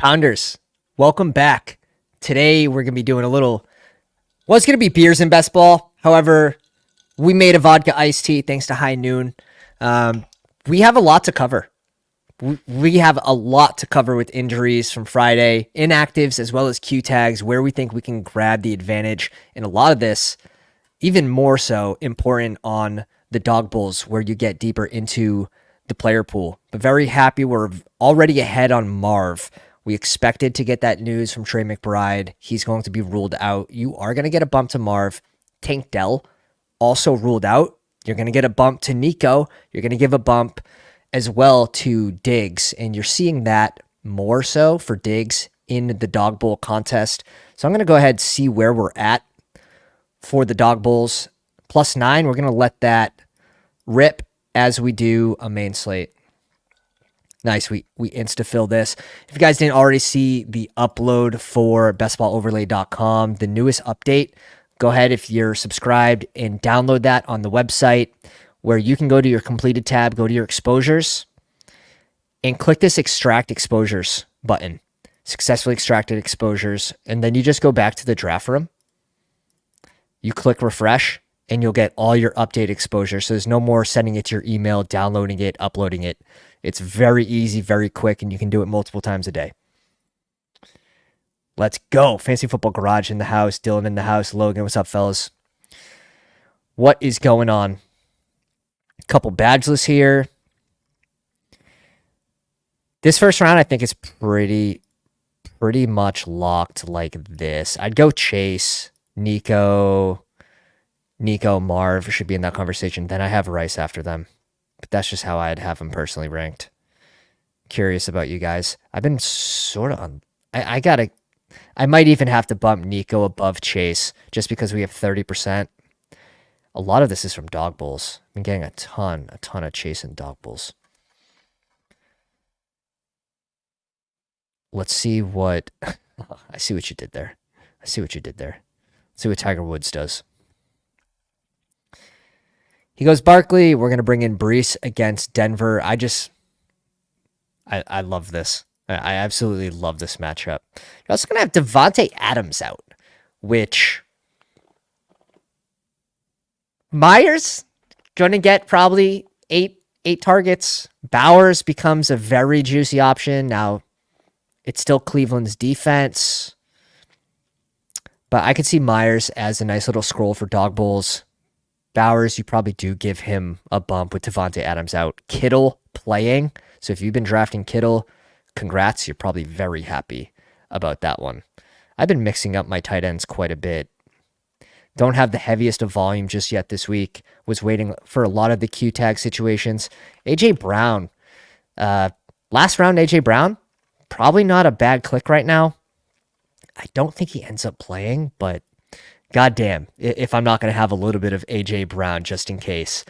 Pounders, welcome back. Today we're going to be doing it's going to be beers and Bestball. However, we made a vodka iced tea thanks to High Noon. We have a lot to cover. We have a lot to cover with injuries from Friday, inactives, as well as Q tags, where we think we can grab the advantage in a lot of this. Even more so important on the dog bulls, where you get deeper into the player pool. But very happy we're already ahead on Marv. We expected to get that news from Trey McBride. He's going to be ruled out. You are going to get a bump to Marv. Tank Dell also ruled out. You're going to get a bump to Nico. You're going to give a bump as well to Diggs. And you're seeing that more so for Diggs in the dog bowl contest. So I'm going to go ahead and see where we're at for the dog bulls. +9, we're going to let that rip as we do a main slate. Nice, we insta-fill this. If you guys didn't already see the upload for bestballoverlay.com, the newest update, go ahead if you're subscribed and download that on the website, where you can go to your completed tab, go to your exposures, and click this extract exposures button. Successfully extracted exposures, and then you just go back to the draft room. You click refresh, and you'll get all your update exposure. So there's no more sending it to your email, downloading it, uploading it. It's very easy, very quick, and you can do it multiple times a day. Let's go. Fantasy Football Garage in the house. Dylan in the house. Logan, what's up, fellas? What is going on? A couple badgeless here. This first round, I think, is pretty much locked like this. I'd go Chase, Nico, Marv should be in that conversation. Then I have Rice after them. But that's just how I'd have them personally ranked. Curious about you guys. I've been sort of on... I might even have to bump Nico above Chase just because we have 30%. A lot of this is from dog bulls. I've been getting a ton of Chase and dog bulls. Let's see what... I see what you did there. Let's see what Tiger Woods does. He goes Barkley. We're going to bring in Brees against Denver. I love this. I absolutely love this matchup. You're also going to have Devontae Adams out, which Myers going to get probably eight targets. Bowers becomes a very juicy option. Now, it's still Cleveland's defense, but I could see Myers as a nice little scroll for dog bulls. Bowers, you probably do give him a bump with Devontae Adams out. Kittle playing. So if you've been drafting Kittle, congrats. You're probably very happy about that one. I've been mixing up my tight ends quite a bit. Don't have the heaviest of volume just yet this week. Was waiting for a lot of the Q tag situations. AJ Brown. Last round, AJ Brown. Probably not a bad click right now. I don't think he ends up playing, but goddamn, if I'm not going to have a little bit of A.J. Brown just in case.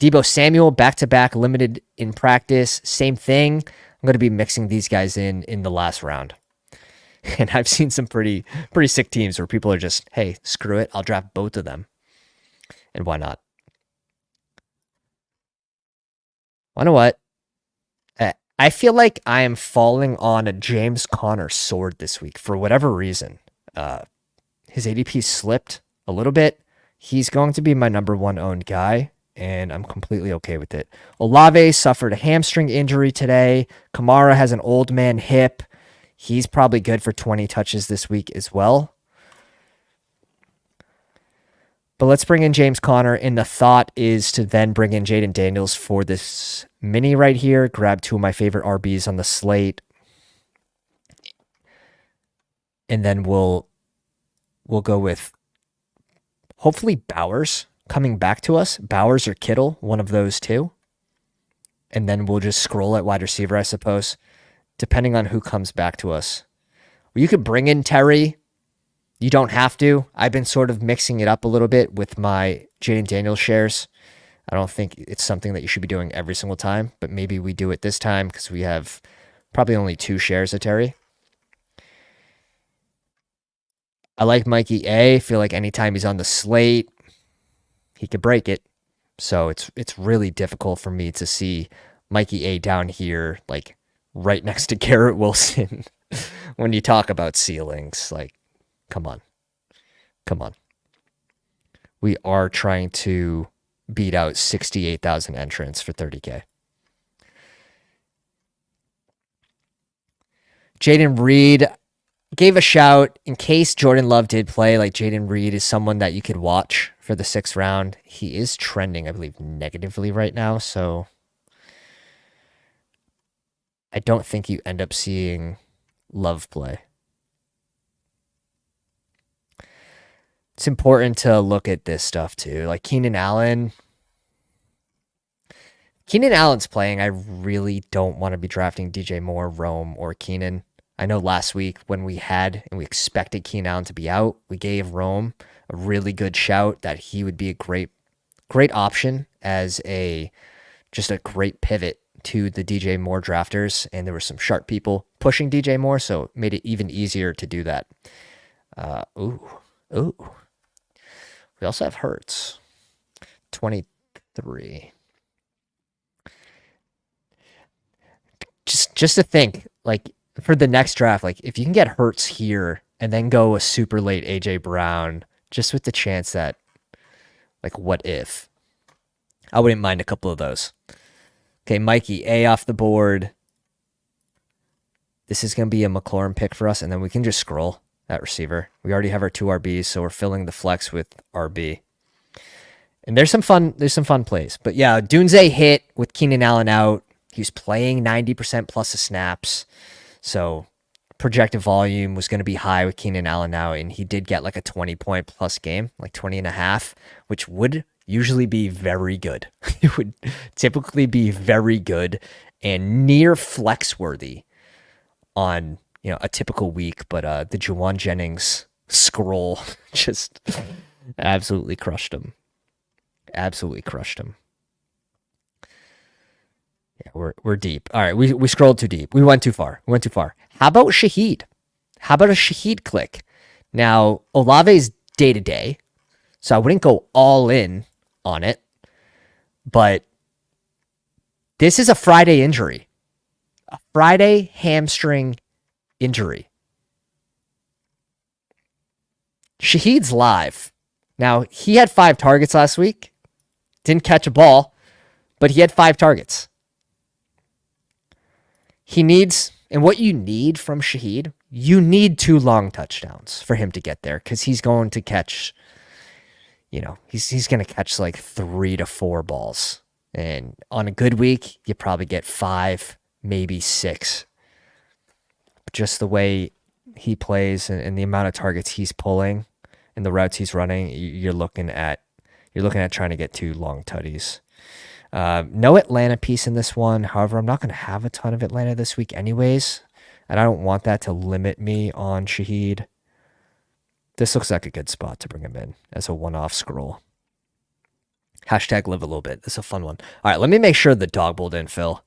Deebo Samuel, back-to-back, limited in practice. Same thing. I'm going to be mixing these guys in the last round. And I've seen some pretty sick teams where people are just, hey, screw it, I'll draft both of them. And why not? You know what? I feel like I am falling on a James Conner sword this week for whatever reason. His ADP slipped a little bit. He's going to be my number one owned guy, and I'm completely okay with it. Olave suffered a hamstring injury today. Kamara has an old man hip. He's probably good for 20 touches this week as well. But let's bring in James Conner, and the thought is to then bring in Jaden Daniels for this mini right here. Grab two of my favorite RBs on the slate. And then we'll go with hopefully Bowers coming back to us. Bowers or Kittle, one of those two. And then we'll just scroll at wide receiver, I suppose, depending on who comes back to us. Well, you could bring in Terry. You don't have to. I've been sort of mixing it up a little bit with my Jaden Daniels shares. I don't think it's something that you should be doing every single time, but maybe we do it this time because we have probably only 2 shares of Terry. I like Mikey A. Feel like anytime he's on the slate, he could break it. So it's really difficult for me to see Mikey A down here, like right next to Garrett Wilson. when you talk about ceilings. Like, come on. Come on. We are trying to beat out 68,000 entrants for 30K. Jaden Reed gave a shout in case Jordan Love did play. Like, Jaden Reed is someone that you could watch for the 6th round. He is trending, I believe, negatively right now. So I don't think you end up seeing Love play. It's important to look at this stuff too. Like Keenan Allen's playing. I really don't want to be drafting DJ Moore, Rome, or Keenan. I know last week when we expected Keenan Allen to be out, we gave Rome a really good shout that he would be a great option as just a great pivot to the DJ Moore drafters. And there were some sharp people pushing DJ Moore, so it made it even easier to do that. Ooh. We also have Hurts, 23. Just to think, like, for the next draft, like, if you can get Hurts here and then go a super late AJ Brown, just with the chance that, like, what if? I wouldn't mind a couple of those. Okay, Mikey, A off the board. This is going to be a McLaurin pick for us, and then we can just scroll at receiver. We already have our 2 RBs, so we're filling the flex with RB. And there's some fun plays. But yeah, Dunze hit with Keenan Allen out. He was playing 90% plus of snaps. So projected volume was going to be high with Keenan Allen out, and he did get like a 20-point plus game, like 20.5, which would usually be very good. It would typically be very good and near flex worthy on a typical week, but the Juwan Jennings scroll just absolutely crushed him. Absolutely crushed him. Yeah, we're deep. All right, we scrolled too deep. We went too far. How about Shaheed? How about a Shaheed click? Now, Olave's day-to-day, so I wouldn't go all in on it, but this is a Friday injury. A Friday hamstring injury. Shaheed's live. Now, he had 5 targets last week. Didn't catch a ball, but he had 5 targets. And what you need from Shaheed, you need 2 long touchdowns for him to get there, because he's going to catch, he's going to catch like 3 to 4 balls. And on a good week, you probably get 5, maybe 6. Just the way he plays and the amount of targets he's pulling and the routes he's running, you're looking at trying to get 2 long tutties. No Atlanta piece in this one. However, I'm not going to have a ton of Atlanta this week anyways, and I don't want that to limit me on Shaheed. This looks like a good spot to bring him in as a one-off scroll. Hashtag live a little bit. This is a fun one. All right, let me make sure the dog bowl didn't fill.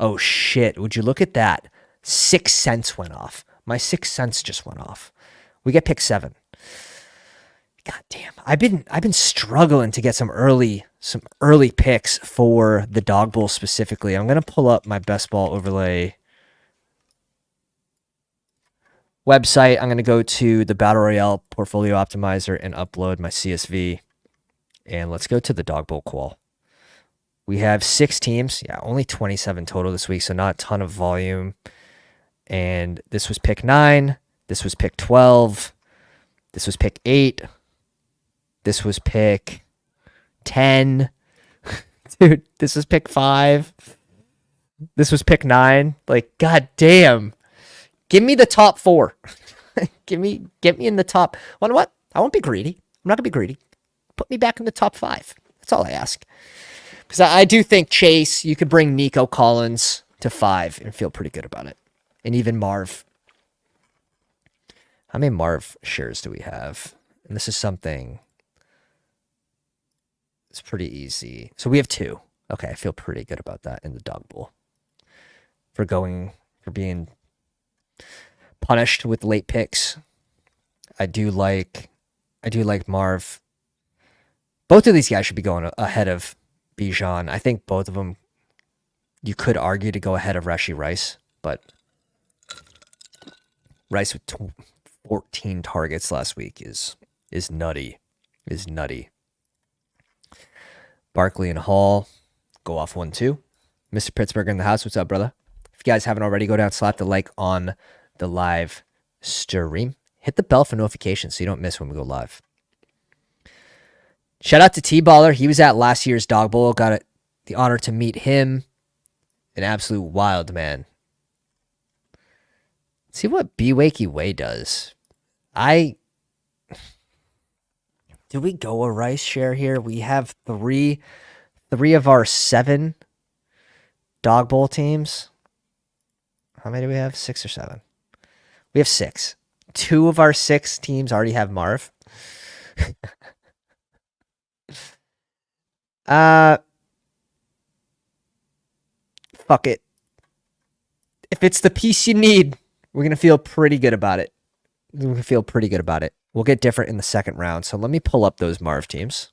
Oh, shit. Would you look at that? 6 cents went off. My 6 cents just went off. We get pick 7. God damn. I've been struggling to get some early picks for the dog bowl specifically. I'm going to pull up my best ball overlay website. I'm going to go to the Battle Royale portfolio optimizer and upload my CSV. And let's go to the dog bowl qual. We have 6 teams. Yeah, only 27 total this week, so not a ton of volume. And this was pick 9. This was pick 12. This was pick 8. This was pick 10. Dude, this was pick 5. This was pick 9. Like, god damn. Give me the top 4. Get me in the top. You know what? I won't be greedy. I'm not going to be greedy. Put me back in the top 5. That's all I ask. Because I do think Chase, you could bring Nico Collins to 5 and feel pretty good about it. And even Marv. How many Marv shares do we have? And this is something. It's pretty easy. So we have 2. Okay, I feel pretty good about that in the dog bowl. For being punished with late picks. I do like Marv. Both of these guys should be going ahead of Bijan. I think both of them, you could argue to go ahead of Rashee Rice, but Rice with 14 targets last week is nutty. Is nutty. Barkley and Hall go off 1-2. Mr. Pittsburgh in the house. What's up, brother? If you guys haven't already, go down, slap the like on the live stream. Hit the bell for notifications so you don't miss when we go live. Shout out to T-Baller. He was at last year's Dog Bowl. Got the honor to meet him. An absolute wild man. Let's see what B Wakey Way does. Do we go a Rice share here? We have three of our 7 Dog Bowl teams. How many do we have? 6 or 7? We have 6. 2 of our 6 teams already have Marv. Fuck it. If it's the piece you need, we're going to feel pretty good about it. We're going to feel pretty good about it. We'll get different in the second round. So let me pull up those Marv teams.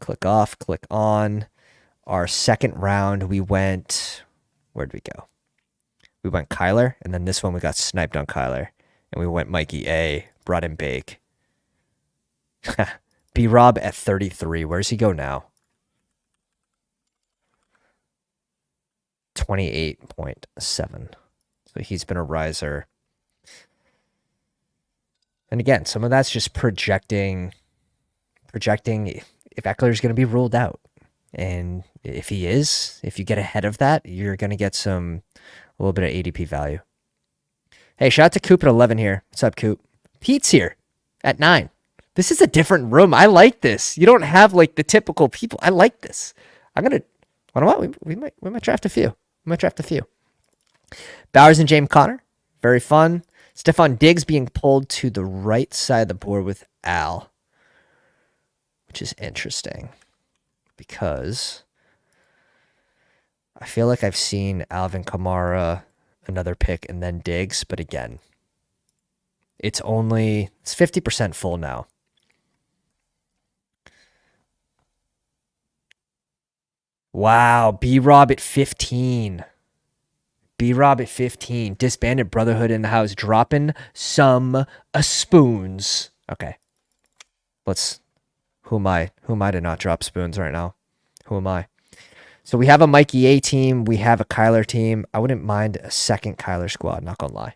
Click off, click on. Our second round, we went... Where'd we go? We went Kyler, and then this one we got sniped on Kyler. And we went Mikey A, brought in Bake. B-Rob at 33. Where's he go now? 28.7. So he's been a riser. And again, some of that's just projecting if Eckler's going to be ruled out. And if he is, if you get ahead of that, you're going to get a little bit of ADP value. Hey, shout out to Coop at 11 here. What's up, Coop? Pete's here at 9. This is a different room. I like this. You don't have like the typical people. I like this. We might draft a few. Bowers and James Conner. Very fun. Stephon Diggs being pulled to the right side of the board with Al, which is interesting because I feel like I've seen Alvin Kamara, another pick, and then Diggs. But again, it's 50% full now. Wow, B-Rob at 15. B-Rob at 15. Disbanded Brotherhood in the house. Dropping some spoons. Okay. Who am I? Who am I to not drop spoons right now? Who am I? So we have a Mikey A team. We have a Kyler team. I wouldn't mind a second Kyler squad, not gonna lie.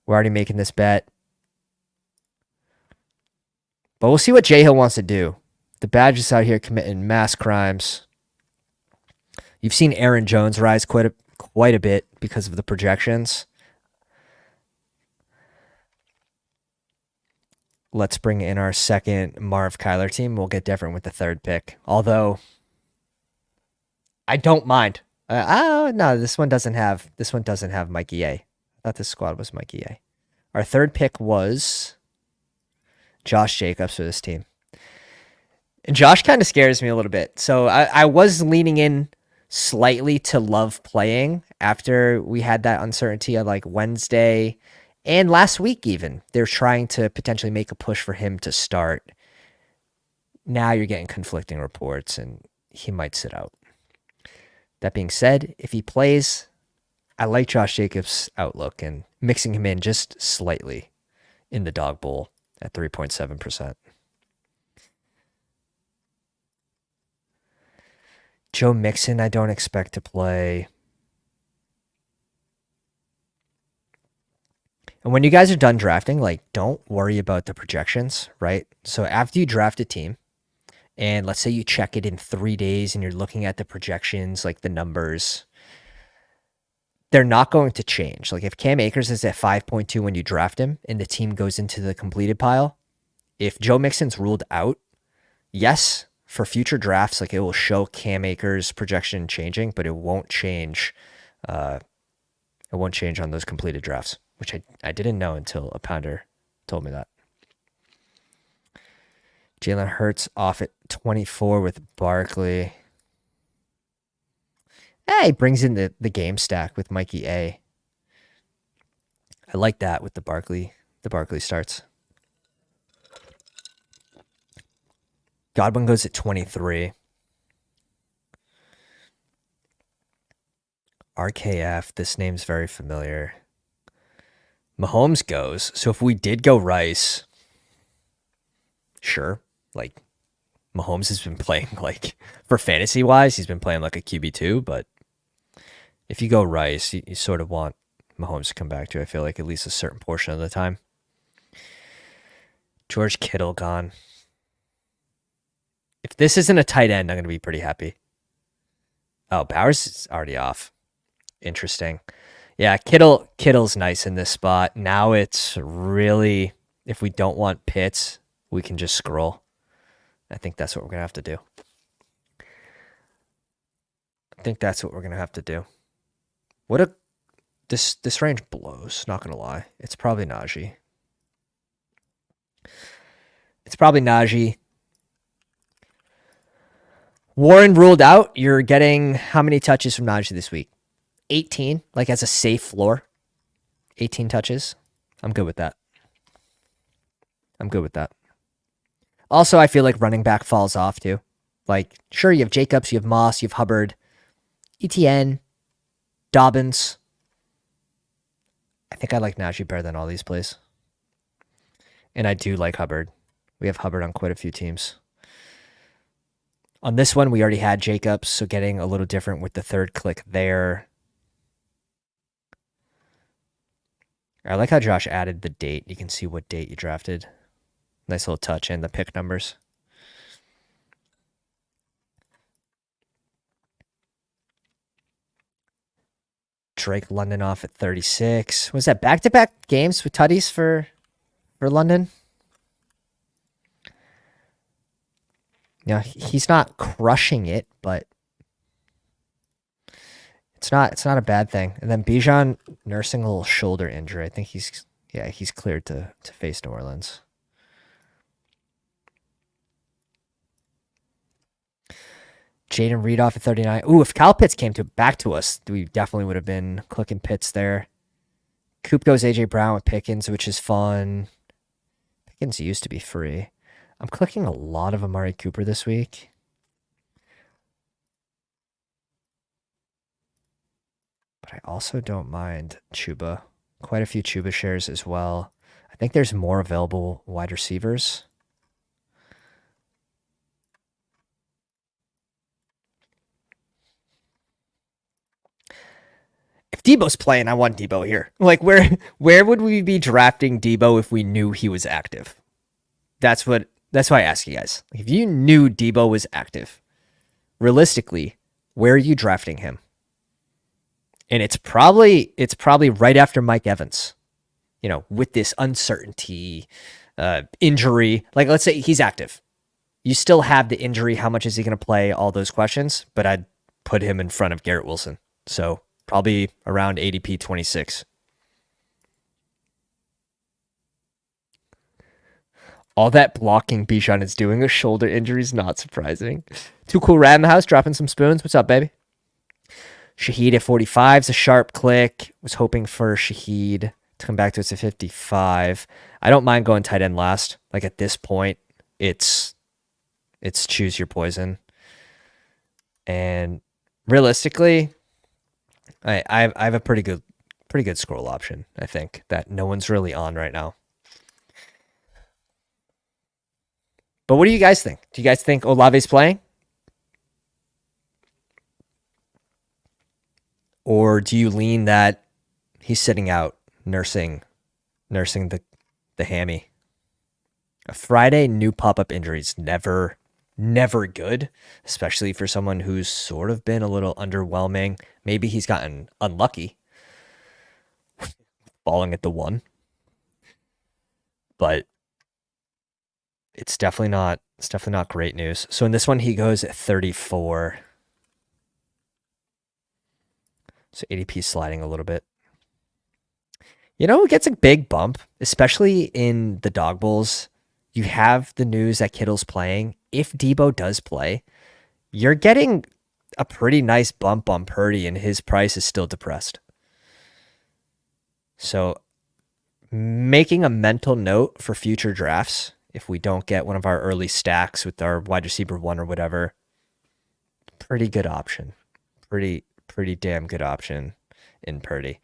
We're already making this bet. But we'll see what J-Hill wants to do. The Badgers out here committing mass crimes. You've seen Aaron Jones rise quite a bit because of the projections. Let's bring in our second Marv Kyler team. We'll get different with the third pick. Although, I don't mind. No, this one doesn't have Mikey A. I thought this squad was Mikey A. Our third pick was Josh Jacobs for this team. And Josh kind of scares me a little bit. So I was leaning in slightly to love playing after we had that uncertainty on like Wednesday and last week even. They're trying to potentially make a push for him to start. Now you're getting conflicting reports and he might sit out. That being said, if he plays, I like Josh Jacobs' outlook and mixing him in just slightly in the Dog Bowl at 3.7%. Joe Mixon, I don't expect to play. And when you guys are done drafting, like, don't worry about the projections, right? So after you draft a team, and let's say you check it in 3 days and you're looking at the projections, like the numbers, they're not going to change. Like if Cam Akers is at 5.2 when you draft him and the team goes into the completed pile, if Joe Mixon's ruled out, yes, for future drafts, like it will show Cam Akers' projection changing, but it won't change. It won't change on those completed drafts, which I didn't know until a pounder told me that. Jalen Hurts off at 24 with Barkley. He brings in the game stack with Mikey A. I like that with the Barkley starts. Godwin goes at 23. RKF, this name's very familiar. Mahomes goes. So if we did go Rice, sure. Like Mahomes has been playing like for fantasy wise, he's been playing like a QB2, but if you go Rice, you sort of want Mahomes to come back to, I feel like, at least a certain portion of the time. George Kittle gone. If this isn't a tight end, I'm going to be pretty happy. Oh, Bowers is already off. Interesting. Yeah, Kittle's nice in this spot. Now it's really, if we don't want Pitts, we can just scroll. I think that's what we're going to have to do. This range blows, not going to lie. It's probably Najee. Warren ruled out. You're getting how many touches from Najee this week? 18, like as a safe floor. 18 touches. I'm good with that. Also, I feel like running back falls off too. Like, sure, you have Jacobs, you have Moss, you have Hubbard, ETN, Dobbins. I think I like Najee better than all these plays. And I do like Hubbard. We have Hubbard on quite a few teams. On this one, we already had Jacobs, so getting a little different with the third click there. I like how Josh added the date. You can see what date you drafted. Nice little touch and the pick numbers. Drake London off at 36. Was that back-to-back games with tutties for London? Yeah, he's not crushing it, but it's not a bad thing. And then Bijan nursing a little shoulder injury. I think he's cleared to face New Orleans. Jaden Reed off at 39. Ooh, if Kyle Pitts came back to us, we definitely would have been clicking Pitts there. Coop goes AJ Brown with Pickens, which is fun. Pickens used to be free. I'm clicking a lot of Amari Cooper this week. But I also don't mind Chuba. Quite a few Chuba shares as well. I think there's more available wide receivers. If Debo's playing, I want Debo here. Like, where would we be drafting Debo if we knew he was active? That's why I ask you guys. If you knew Debo was active, realistically, where are you drafting him? And it's probably right after Mike Evans. You know, with this uncertainty, injury. Like, let's say he's active. You still have the injury. How much is he going to play? All those questions. But I'd put him in front of Garrett Wilson. So probably around ADP 26. All that blocking Bijan is doing with shoulder injuries, not surprising. Too Cool Rat in the house, dropping some spoons. What's up, baby? Shahid at 45 is a sharp click. Was hoping for Shahid to come back to us at 55. I don't mind going tight end last. Like at this point, it's choose your poison. And realistically, I have a pretty good scroll option, I think, that no one's really on right now. But what do you guys think? Do you guys think Olave's playing? Or do you lean that he's sitting out nursing the hammy? A Friday new pop-up injuries never good, especially for someone who's sort of been a little underwhelming. Maybe he's gotten unlucky falling at the 1. But it's definitely not great news. So in this one he goes at 34. So ADP sliding a little bit. You know, it gets a big bump, especially in the dog bowls. You have the news that Kittle's playing. If Debo does play, you're getting a pretty nice bump on Purdy, and his price is still depressed. So making a mental note for future drafts, if we don't get one of our early stacks with our wide receiver 1 or whatever, pretty good option. Pretty damn good option in Purdy.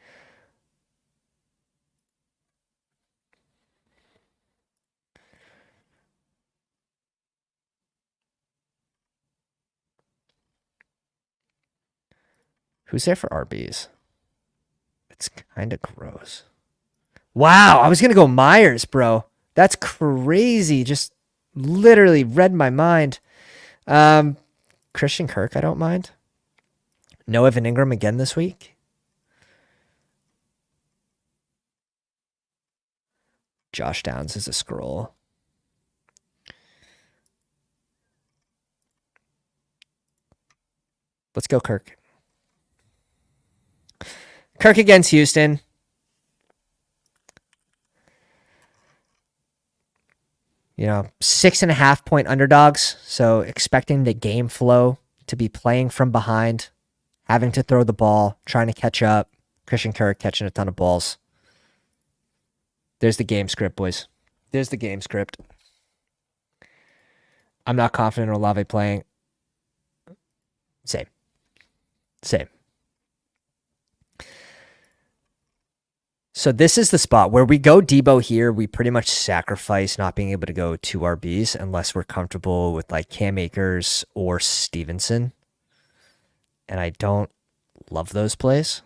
Who's there for RBs? It's kind of gross. Wow, I was going to go Myers, bro. That's crazy. Just literally read my mind. Christian Kirk, I don't mind. No Evan Ingram again this week. Josh Downs is a scroll. Let's go Kirk. Kirk against Houston. You know, 6.5 point underdogs. So expecting the game flow to be playing from behind, having to throw the ball, trying to catch up. Christian Kirk catching a ton of balls. There's the game script, boys. There's the game script. I'm not confident in Olave playing. Same. So this is the spot where we go Debo here. We pretty much sacrifice not being able to go 2 RBs unless we're comfortable with like Cam Akers or Stevenson. And I don't love those plays.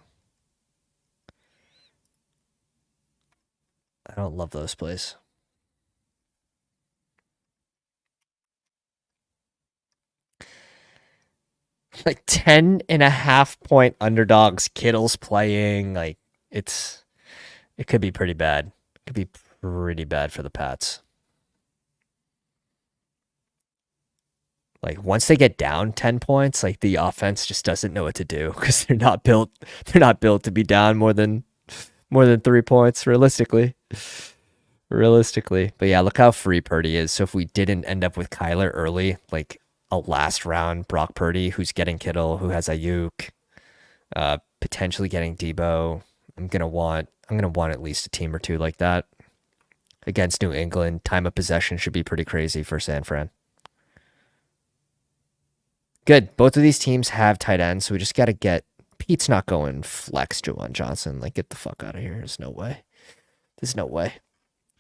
Like 10.5 point underdogs, Kittle's playing. Like it could be pretty bad. It could be pretty bad for the Pats. Like once they get down 10 points, like the offense just doesn't know what to do because they're not built to be down more than 3 points realistically. But yeah, look how free Purdy is. So if we didn't end up with Kyler early, like a last round Brock Purdy who's getting Kittle, who has Ayuk, potentially getting Debo, I'm gonna want at least a team or two like that against New England. Time of possession should be pretty crazy for San Fran. Good. Both of these teams have tight ends, so we just got to get... Pete's not going flex Juwan Johnson. Like, get the fuck out of here. There's no way.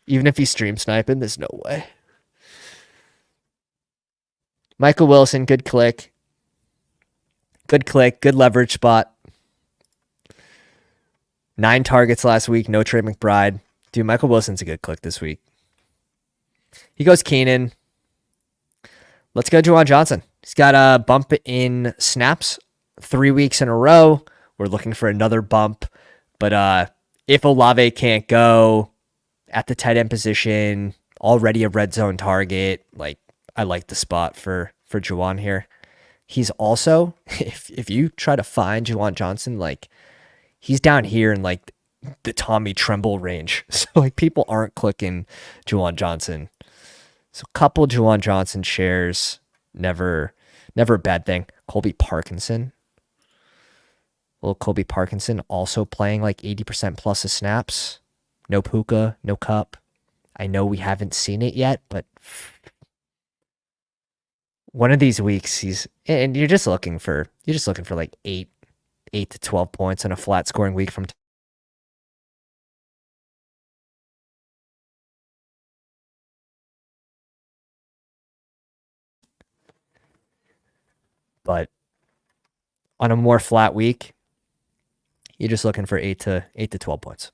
Even if he's stream sniping, there's no way. Michael Wilson, good click. Good leverage spot. 9 targets last week, no Trey McBride. Dude, Michael Wilson's a good click this week. He goes Keenan. Let's go Juwan Johnson. He's got a bump in snaps 3 weeks in a row. We're looking for another bump. But if Olave can't go at the tight end position, already a red zone target, like I like the spot for Juwan here. He's also, if you try to find Juwan Johnson, like he's down here in like the Tommy Tremble range. So like people aren't clicking Juwan Johnson. So couple Juwan Johnson shares, never a bad thing. Colby Parkinson. Little Colby Parkinson also playing like 80% plus of snaps. No Puka, no Cup. I know we haven't seen it yet, but one of these weeks and you're just looking for like 8 to 12 points on a flat scoring week from but on a more flat week, you're just looking for 8 to 12 points.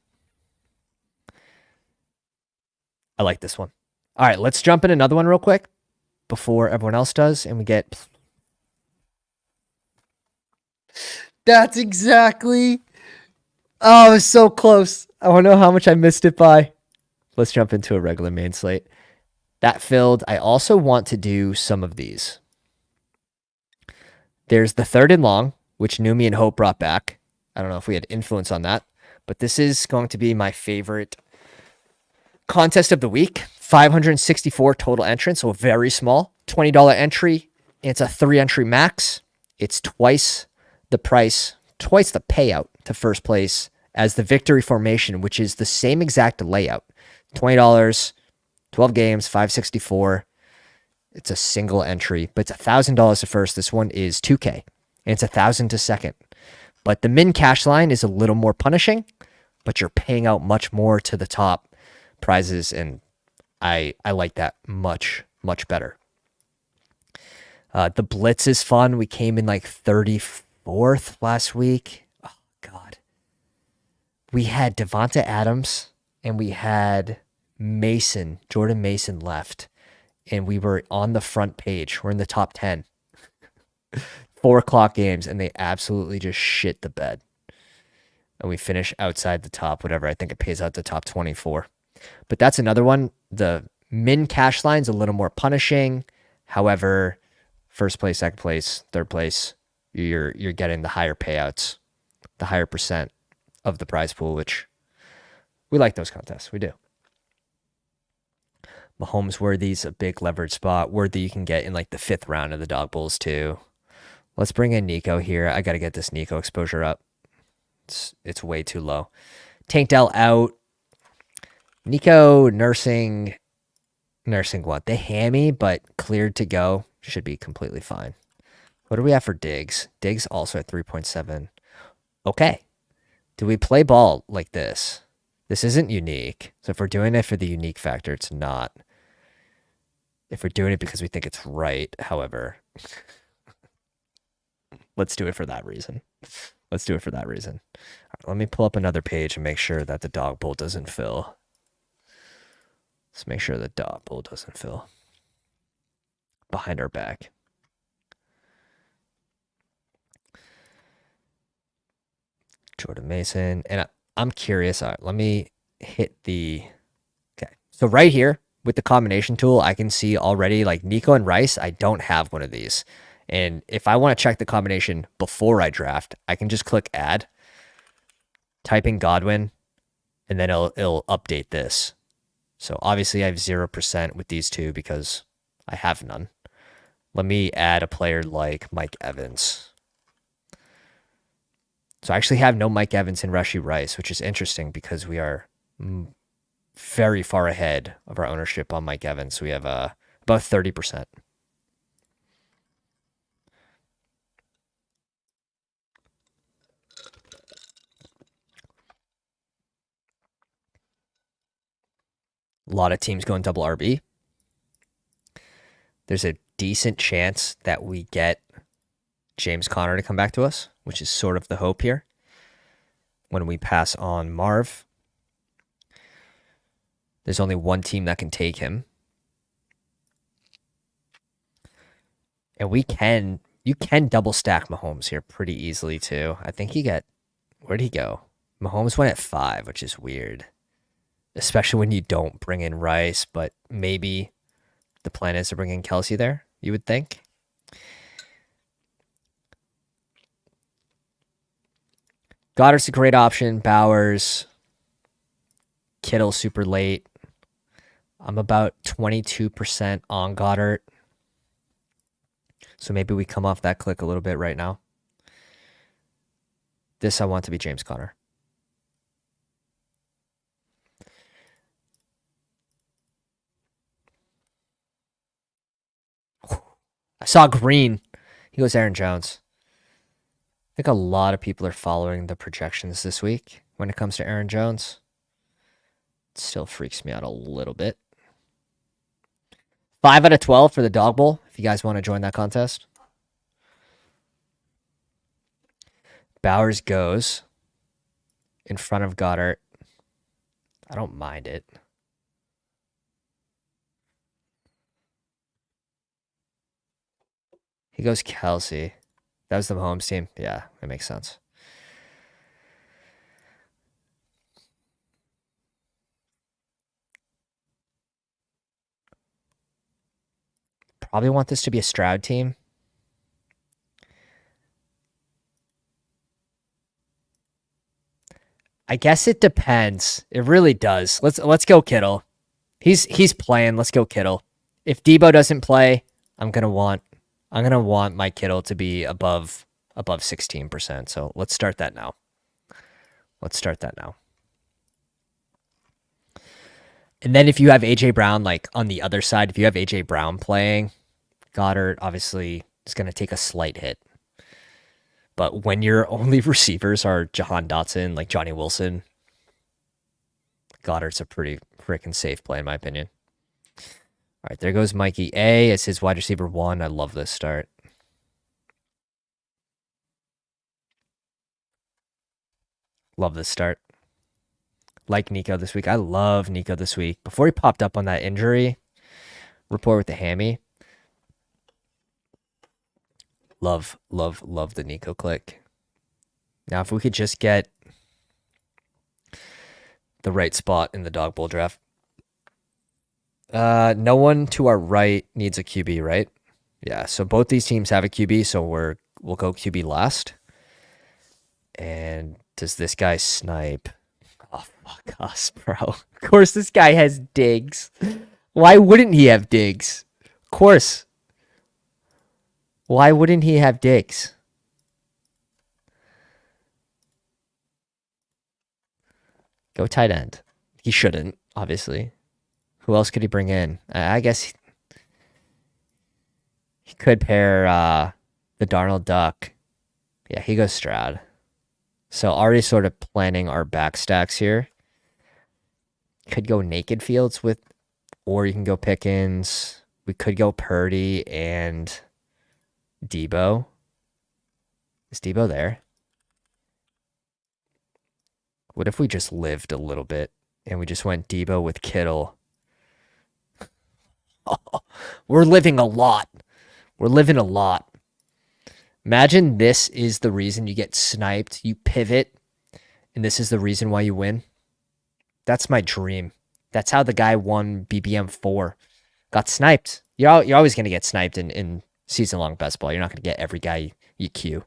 I like this one. All right, let's jump in another one real quick before everyone else does, and we get... That's exactly... Oh, it was so close. I don't know how much I missed it by. Let's jump into a regular main slate. That filled. I also want to do some of these. There's the 3rd and long, which Numi and Hope brought back. I don't know if we had influence on that, but this is going to be my favorite contest of the week. 564 total entrants, so very small. $20 entry. It's a 3-entry max. It's twice the price, twice the payout to first place as the victory formation, which is the same exact layout. $20, 12 games, 564. It's a single entry, but it's $1,000 to first. This one is $2K, and it's $1,000 to second. But the min cash line is a little more punishing, but you're paying out much more to the top prizes, and I like that much better. The blitz is fun. We came in like 34th 4th last week. Oh, God. We had Devonta Adams and we had Jordan Mason left. And we were on the front page. We're in the top 10. 4 o'clock games, and they absolutely just shit the bed. And we finish outside the top, whatever. I think it pays out the top 24. But that's another one. The min cash line's a little more punishing. However, first place, second place, third place, you're getting the higher payouts, the higher percent of the prize pool, which we like those contests. We do. Mahomes Worthy's a big leverage spot. Worthy you can get in like the 5th round of the dog bowls too. Let's bring in Nico here. I got to get this Nico exposure up. It's way too low. Tank Dell out. Nico nursing what? The hammy, but cleared to go. Should be completely fine. What do we have for Diggs? Diggs also at 3.7. Okay. Do we play ball like this? This isn't unique. So if we're doing it for the unique factor, it's not. If we're doing it because we think it's right, however, let's do it for that reason. Let's do it for that reason. All right, let me pull up another page and make sure that the dog bowl doesn't fill. Let's make sure the dog bowl doesn't fill. Behind our back. Jordan Mason. And I'm curious. All right, let me hit the... Okay. So right here with the combination tool, I can see already like Nico and Rice. I don't have one of these. And if I want to check the combination before I draft, I can just click add, type in Godwin, and then it'll update this. So obviously I have 0% with these two because I have none. Let me add a player like Mike Evans. So I actually have no Mike Evans and Rashee Rice, which is interesting because we are very far ahead of our ownership on Mike Evans. So we have about 30%. A lot of teams going double RB. There's a decent chance that we get James Conner to come back to us, which is sort of the hope here. When we pass on Marv, there's only one team that can take him. And you can double stack Mahomes here pretty easily too. I think where'd he go? Mahomes went at 5, which is weird. Especially when you don't bring in Rice, but maybe the plan is to bring in Kelsey there, you would think. Goddard's a great option. Bowers. Kittle super late. I'm about 22% on Goddard. So maybe we come off that click a little bit right now. This I want to be James Conner. I saw green. He goes Aaron Jones. I think a lot of people are following the projections this week when it comes to Aaron Jones. It still freaks me out a little bit. 5 out of 12 for the dog bowl, if you guys want to join that contest. Bowers goes in front of Goddard. I don't mind it. He goes Kelsey. That was the Mahomes team. Yeah, that makes sense. Probably want this to be a Stroud team. I guess it depends. It really does. Let's go Kittle. He's playing. Let's go Kittle. If Debo doesn't play, I'm gonna want my Kittle to be above 16%. So let's start that now. And then if you have AJ Brown, like on the other side, if you have AJ Brown playing, Goddard obviously is going to take a slight hit. But when your only receivers are Jahan Dotson, like Johnny Wilson, Goddard's a pretty freaking safe play in my opinion. All right, there goes Mikey A as his wide receiver 1. I love this start. Love this start. Like Nico this week. I love Nico this week. Before he popped up on that injury report with the hammy. Love the Nico click. Now, if we could just get the right spot in the dog bowl draft. No one to our right needs a QB, right? Yeah, so both these teams have a QB, so we'll go QB last. And does this guy snipe? Oh, fuck us, bro. Of course this guy has Diggs. Why wouldn't he have Diggs? Of course. Why wouldn't he have Diggs? Go tight end. He shouldn't, obviously. Who else could he bring in? I guess he could pair the Darnold Duck. Yeah, he goes Stroud. So already sort of planning our back stacks here. Could go Naked Fields with, or you can go Pickens. We could go Purdy and Debo. Is Debo there? What if we just lived a little bit and we just went Debo with Kittle? Oh, we're living a lot. We're living a lot. Imagine this is the reason you get sniped. You pivot, and this is the reason why you win. That's my dream. That's how the guy won BBM 4. Got sniped. You're always going to get sniped in season-long best ball. You're not going to get every guy you queue.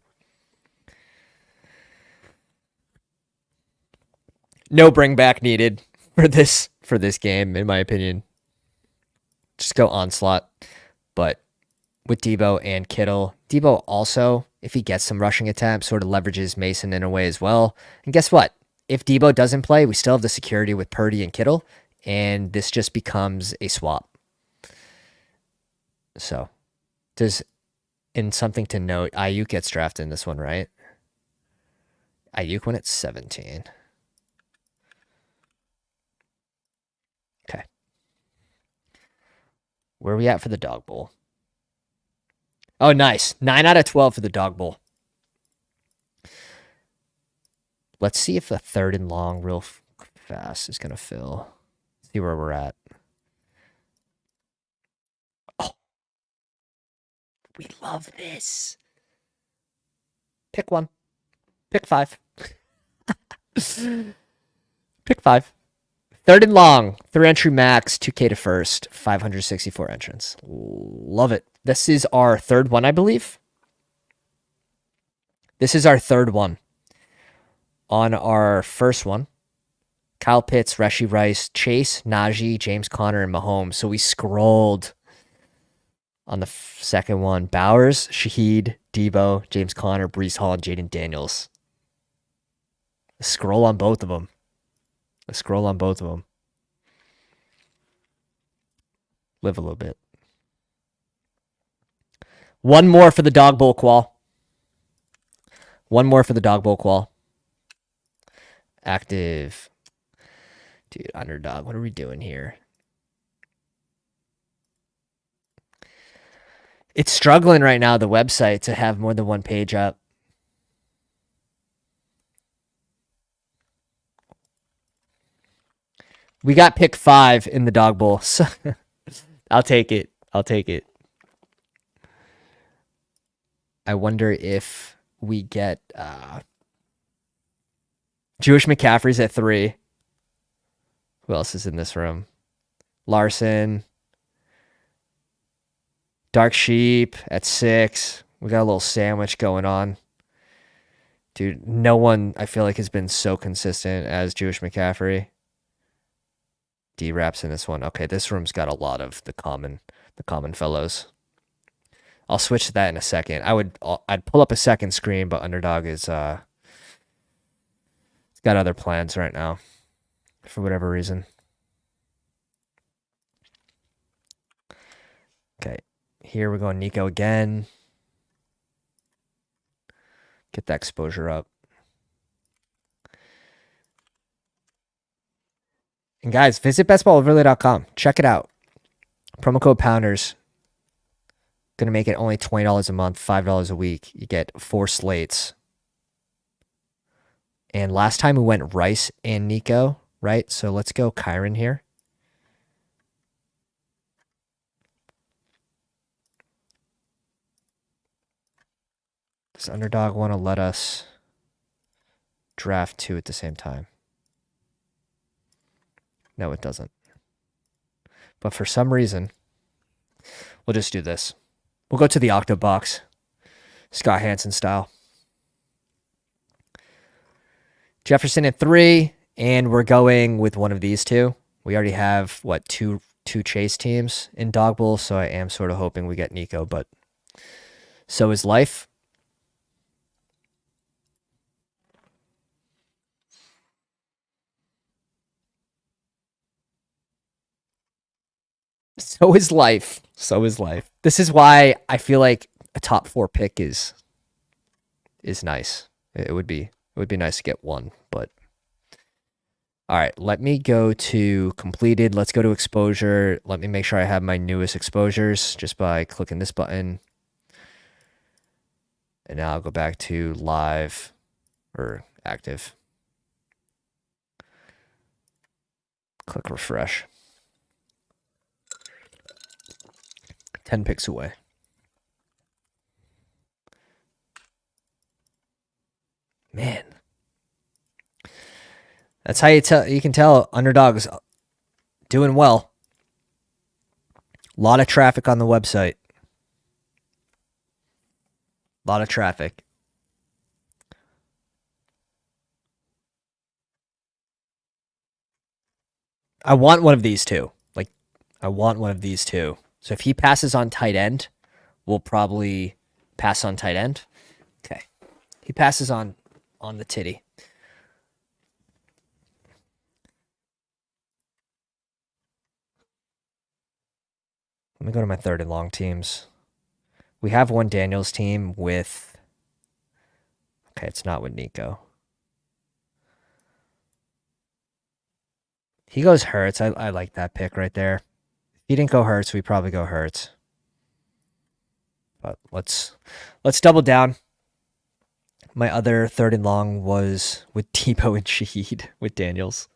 No bring back needed for this game, in my opinion. Just go Onslaught. But with Debo and Kittle, Debo also, if he gets some rushing attempts, sort of leverages Mason in a way as well. And guess what? If Debo doesn't play, we still have the security with Purdy and Kittle, and this just becomes a swap. So, in something to note, Ayuk gets drafted in this one, right? Ayuk when it's 17. Okay. Where are we at for the dog bowl? Oh, nice. 9 out of 12 for the dog bowl. Let's see if a third and long real fast is going to fill. See where we're at. Oh. We love this. Pick one. Pick 5. Pick 5. Third and long. 3 entry max. 2K to first. 564 entrants. Love it. This is our third one, I believe. This is our third one. On our first one, Kyle Pitts, Rashee Rice, Chase, Najee, James Conner, and Mahomes. So we scrolled on the second one. Bowers, Shaheed, Debo, James Conner, Breece Hall, and Jaden Daniels. Let's scroll on both of them. Live a little bit. One more for the dog bowl qual. Active. Dude, Underdog. What are we doing here? It's struggling right now, the website, to have more than one page up. We got pick 5 in the dog bowl. So I'll take it. I wonder if we get Jewish McCaffrey's at 3. Who else is in this room? Larson. Dark Sheep at 6. We got a little sandwich going on. Dude, no one, I feel like, has been so consistent as Jewish McCaffrey. D-Raps in this one. Okay, this room's got a lot of the common fellows. I'll switch to that in a second. I'd pull up a second screen, but Underdog is it's got other plans right now for whatever reason. Okay, here we're going Nico again. Get that exposure up. And guys, visit bestballoverlay.com. Check it out. Promo code Pounders. Going to make it only $20 a month, $5 a week. You get 4 slates. And last time we went Rice and Nico, right? So let's go Kyron here. Does Underdog want to let us draft 2 at the same time? No, it doesn't. But for some reason, we'll just do this. We'll go to the Octo Box, Scott Hansen style. Jefferson at 3, and we're going with one of these two. We already have, what, two chase teams in Dog Bowl, so I am sort of hoping we get Nico, but so is life. So is life. So is life. This is why I feel like a top 4 pick is nice. It would be nice to get one, but all right, let me go to completed. Let's go to exposure. Let me make sure I have my newest exposures just by clicking this button. And now I'll go back to live or active. Click refresh. 10 picks away. Man. That's how you can tell Underdog's doing well. A lot of traffic on the website. A lot of traffic. I want one of these two. Like, I want one of these two. So if he passes on tight end, we'll probably pass on tight end. Okay. He passes on the titty. Let me go to my third and long teams. We have one Daniels team with... Okay, it's not with Nico. He goes Hurts. I like that pick right there. If he didn't go Hurts, we probably go Hurts. But let's double down. My other third and long was with Debo and Shaheed with Daniels.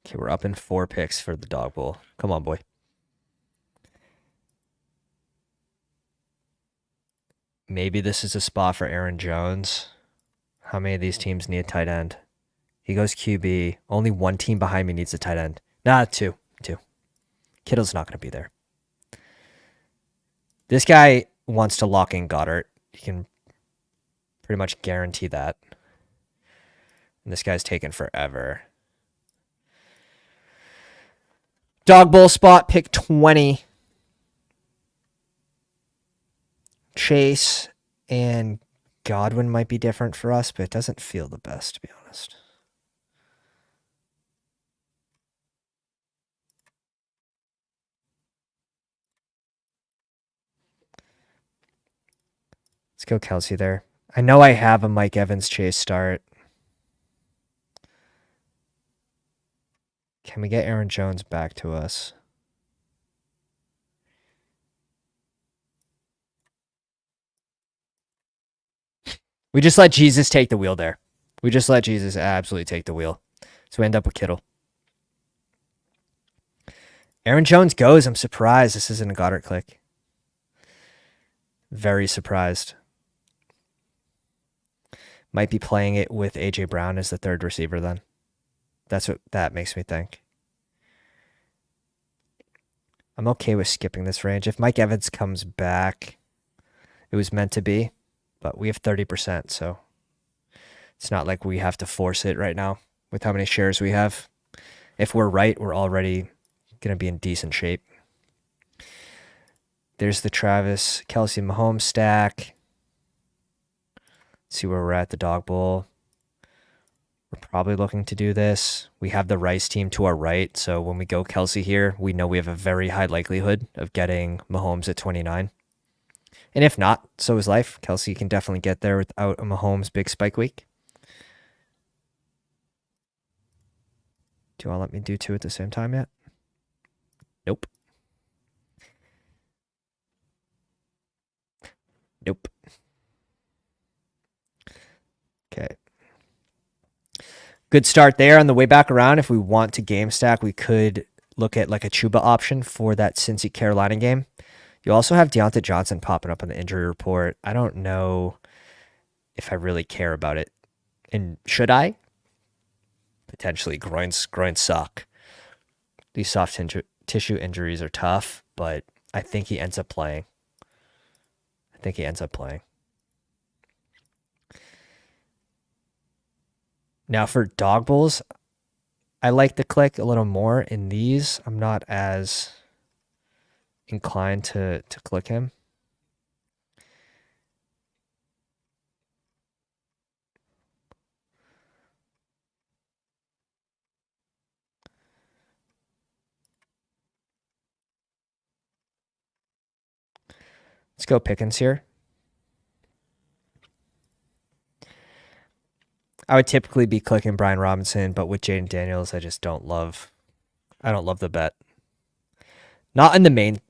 Okay, we're up in 4 picks for the Dog Bowl. Come on, boy. Maybe this is a spot for Aaron Jones. How many of these teams need a tight end? He goes QB. Only one team behind me needs a tight end. Nah, two. Kittle's not going to be there. This guy wants to lock in Goddard. He can pretty much guarantee that. And this guy's taken forever. Dog Bowl spot, pick 20. Chase and Godwin might be different for us, but it doesn't feel the best, to be honest. Let's go Kelsey there. I know I have a Mike Evans Chase start. Can we get Aaron Jones back to us? We just let Jesus take the wheel there. We just let Jesus absolutely take the wheel. So we end up with Kittle. Aaron Jones goes. I'm surprised this isn't a Goddard click. Very surprised. Might be playing it with A.J. Brown as the third receiver then. That's what that makes me think. I'm okay with skipping this range. If Mike Evans comes back, it was meant to be, but we have 30%, so it's not like we have to force it right now with how many shares we have. If we're right, we're already going to be in decent shape. There's the Travis Kelce Mahomes stack. Let's see where we're at the Dog Bowl. We're probably looking to do this. We have the Rice team to our right, so when we go Kelce here, we know we have a very high likelihood of getting Mahomes at 29. And if not, so is life. Kelce can definitely get there without a Mahomes big spike week. Do you want to let me do 2 at the same time yet? Nope. Good start there. On the way back around, if we want to game stack, we could look at like a Chuba option for that Cincy Carolina game. You also have Deontay Johnson popping up on the injury report. I don't know if I really care about it. And should I? Potentially. Groins suck. These soft tissue injuries are tough, but I think he ends up playing. Now for dog bowls, I like to click a little more. In these, I'm not as inclined to click him. Let's go Pickens here. I would typically be clicking Brian Robinson, but with Jaden Daniels, I just don't love. I don't love the bet. Not in the main.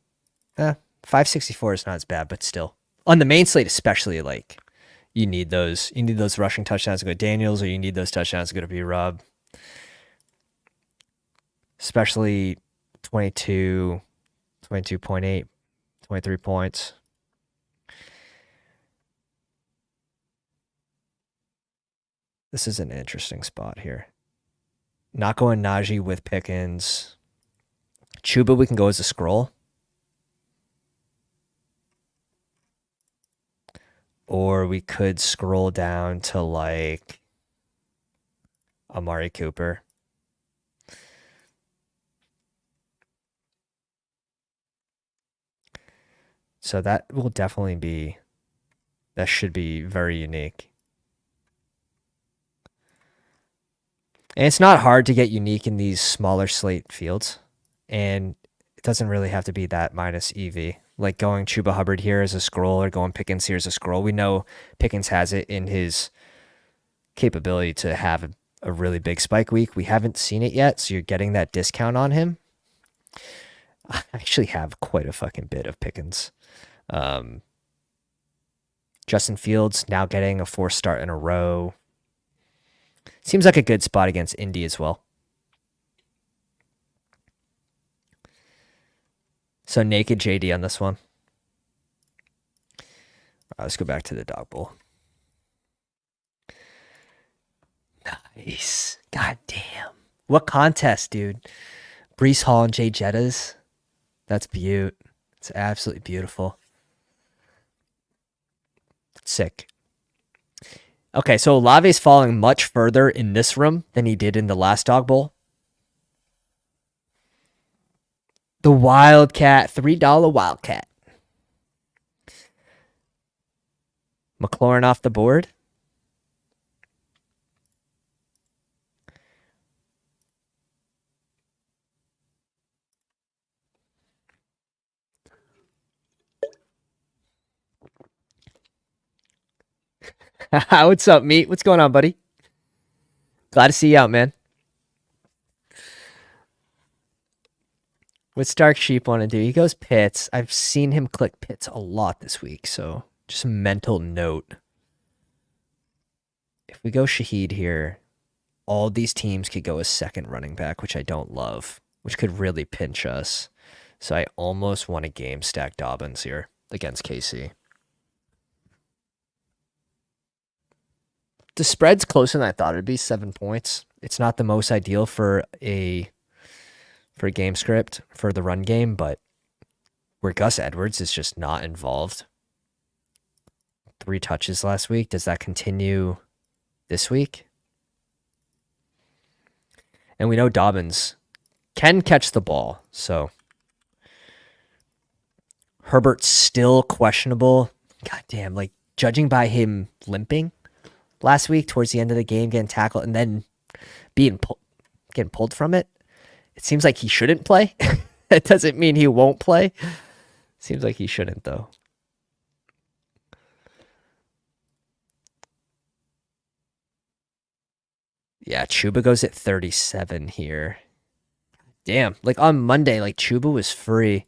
564 is not as bad, but still on the main slate, especially like you need those. You need those rushing touchdowns to go to Daniels, or you need those touchdowns to go to B Rob. Especially 22, 22.8, 23 points. This is an interesting spot here. Not going Najee with Pickens. Chuba, we can go as a scroll. Or we could scroll down to like Amari Cooper. So that will definitely be, that should be very unique. And it's not hard to get unique in these smaller slate fields. And it doesn't really have to be that minus EV. Like going Chuba Hubbard here as a scroll or going Pickens here as a scroll. We know Pickens has it in his capability to have a really big spike week. We haven't seen it yet, so you're getting that discount on him. I actually have quite a fucking bit of Pickens. Justin Fields now getting a 4 start in a row. Seems like a good spot against Indy as well. So naked JD on this one. Let's go back to the dog bowl. Nice. God damn. What contest, dude? Breece Hall and Jay Jettas. That's beaut. It's absolutely beautiful. Sick. Okay, so Olave's falling much further in this room than he did in the last dog bowl. The Wildcat, $3 Wildcat. McLaurin off the board. What's up, Meat? What's going on, buddy? Glad to see you out, man. What's Dark Sheep want to do? He goes Pitts. I've seen him click Pitts a lot this week, so just a mental note. If we go Shaheed here, all these teams could go a second running back, which I don't love, which could really pinch us. So I almost want to game stack Dobbins here against KC. The spread's closer than I thought it'd be, 7 points. It's not the most ideal for a game script for the run game, but where Gus Edwards is just not involved. 3 touches last week. Does that continue this week? And we know Dobbins can catch the ball, so Herbert's still questionable. God damn, like judging by him limping last week towards the end of the game, getting tackled, and then getting pulled from it. It seems like he shouldn't play. That doesn't mean he won't play. Seems like he shouldn't, though. Yeah, Chuba goes at 37 here. Damn, like on Monday, like Chuba was free.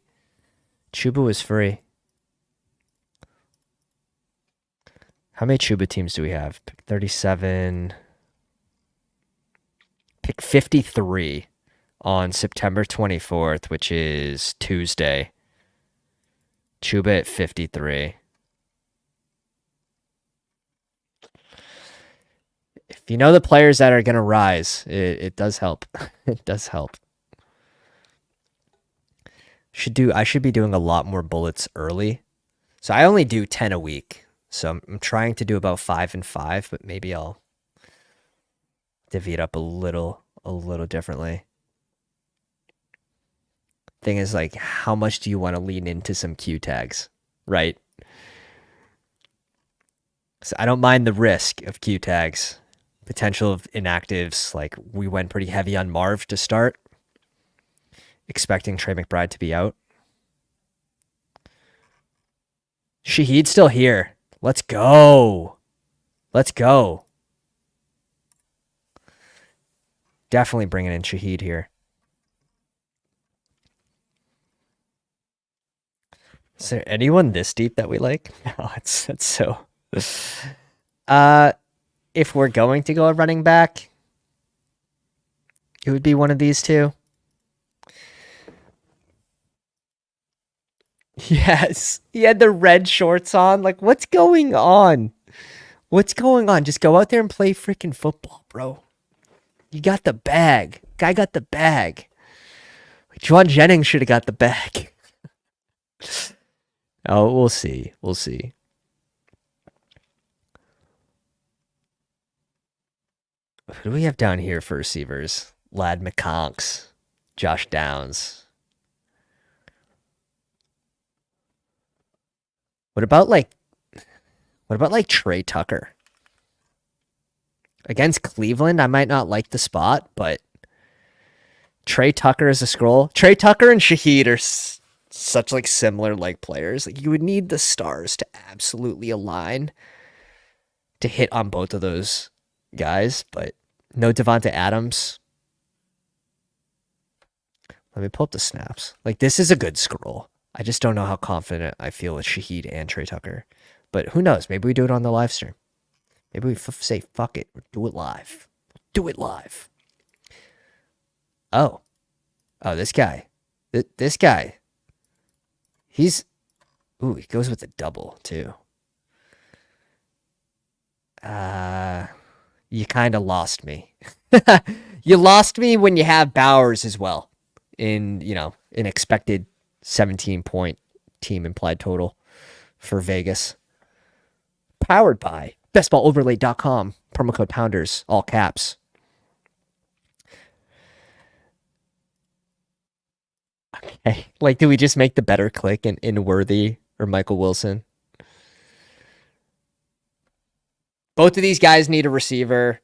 How many Chuba teams do we have? 37. Pick 53 on September 24th, which is Tuesday. Chuba at 53. If you know the players that are going to rise, it does help. It does help. I should be doing a lot more bullets early. So I only do 10 a week. So I'm trying to do about 5 and 5, but maybe I'll divvy it up a little differently. Thing is, like, how much do you want to lean into some Q tags, right? So I don't mind the risk of Q tags, potential of inactives. Like, we went pretty heavy on Marv to start, expecting Trey McBride to be out. Shahid's still here. Let's go. Let's go. Definitely bringing in Shahid here. Is there anyone this deep that we like? No, that's so. If we're going to go a running back, it would be one of these two. Yes, he had the red shorts on. Like, what's going on? What's going on? Just go out there and play freaking football, bro. You got the bag. Guy got the bag. Juwan Jennings should have got the bag. Oh, we'll see. We'll see. Who do we have down here for receivers? Lad McConks, Josh Downs. What about like Trey Tucker? Against Cleveland, I might not like the spot, but Trey Tucker is a scroll. Trey Tucker and Shahid are such like similar like players. Like, you would need the stars to absolutely align to hit on both of those guys, but no Devonta Adams. Let me pull up the snaps. Like, this is a good scroll. I just don't know how confident I feel with Shahid and Trey Tucker. But who knows? Maybe we do it on the live stream. Maybe we say, fuck it. Do it live. Do it live. Oh. Oh, this guy. This guy. He goes with a double, too. You kind of lost me. You lost me when you have Bowers as well. In, an expected 17-point team implied total for Vegas. Powered by bestballoverlay.com. Promo code Pounders, all caps. Okay. Like, do we just make the better click in Worthy or Michael Wilson? Both of these guys need a receiver.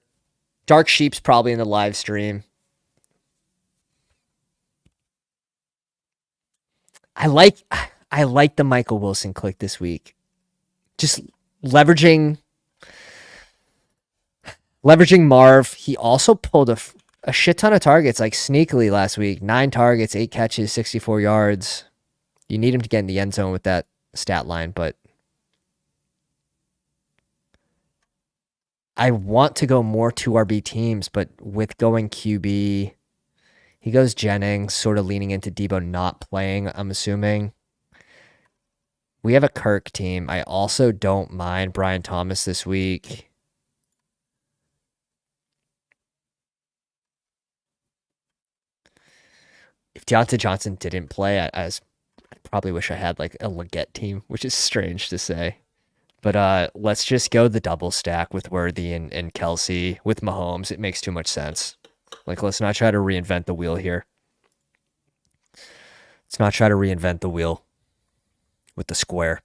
Dark Sheep's probably in the live stream. I like the Michael Wilson click this week. Just leveraging Marv. He also pulled a shit ton of targets, like sneakily last week. 9 targets, 8 catches, 64 yards. You need him to get in the end zone with that stat line, but I want to go more 2RB teams, but with going QB, he goes Jennings, sort of leaning into Debo not playing, I'm assuming. We have a Kirk team. I also don't mind Brian Thomas this week. If Deontay Johnson didn't play, I probably wish I had like a Leggett team, which is strange to say. But let's just go the double stack with Worthy and Kelsey with Mahomes. It makes too much sense. Like, let's not try to reinvent the wheel here. Let's not try to reinvent the wheel with the square.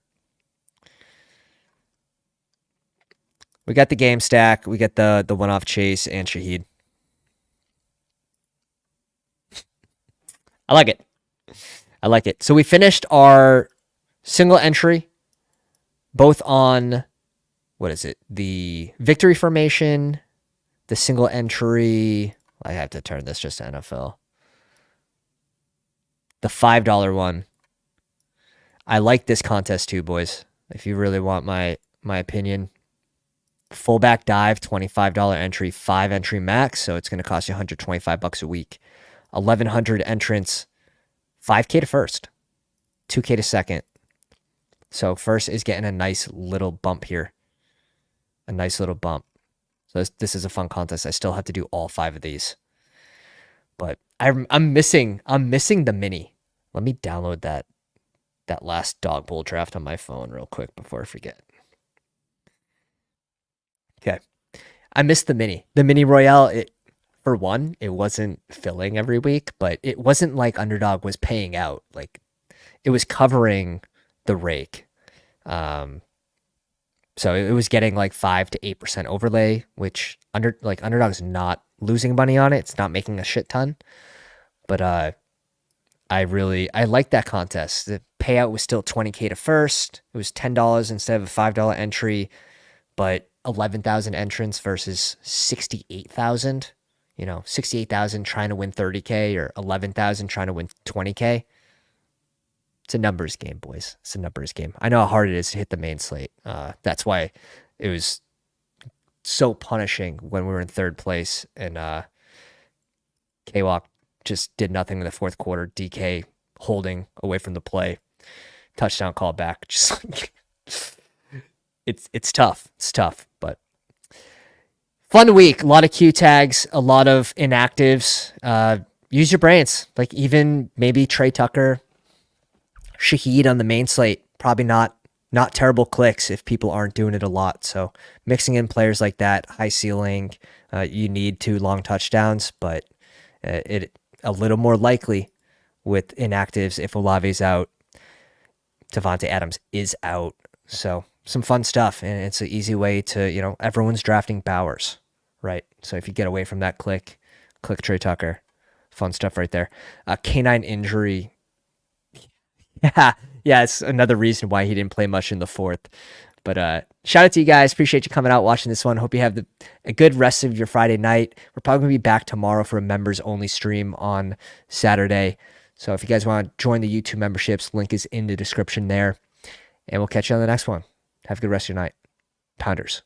We got the game stack. We got the one-off Chase and Shahid. I like it. I like it. So we finished our single entry, both on, what is it? The victory formation, the single entry. I have to turn this just to NFL. The $5 one. I like this contest too, boys. If you really want my opinion. Fullback dive, $25 entry, 5 entry max. So it's going to cost you $125 a week. 1,100 entrants, 5K to first, 2K to second. So first is getting a nice little bump here. A nice little bump. So this is a fun contest. I still have to do all 5 of these. But I'm missing the mini. Let me download that last dog bowl draft on my phone real quick before I forget. Okay. I missed the mini. The mini Royale, for one, it wasn't filling every week, but it wasn't like Underdog was paying out. Like, it was covering the rake. So it was getting like 5 to 8% overlay, which Underdog's not losing money on it. It's not making a shit ton. But I liked that contest. The payout was still 20K to first. It was $10 instead of a $5 entry, but 11,000 entrants versus 68,000. 68,000 trying to win 30K or 11,000 trying to win 20K. It's a numbers game, boys. It's a numbers game. I know how hard it is to hit the main slate. That's why it was so punishing when we were in third place and K-Walk just did nothing in the fourth quarter. DK holding away from the play. Touchdown call back. Just like it's tough. It's tough, but fun week. A lot of Q tags, a lot of inactives. Use your brains. Like even maybe Trey Tucker, Shaheed on the main slate. Probably not terrible clicks if people aren't doing it a lot. So mixing in players like that, high ceiling, you need 2 long touchdowns, but it a little more likely with inactives if Olave's out, Devontae Adams is out. So some fun stuff, and it's an easy way to, everyone's drafting Bowers, right? So if you get away from that click Trey Tucker. Fun stuff right there. Canine injury. Yeah, it's another reason why he didn't play much in the fourth. But shout out to you guys. Appreciate you coming out watching this one. Hope you have a good rest of your Friday night. We're probably going to be back tomorrow for a members-only stream on Saturday. So if you guys want to join the YouTube memberships, link is in the description there. And we'll catch you on the next one. Have a good rest of your night. Pounders.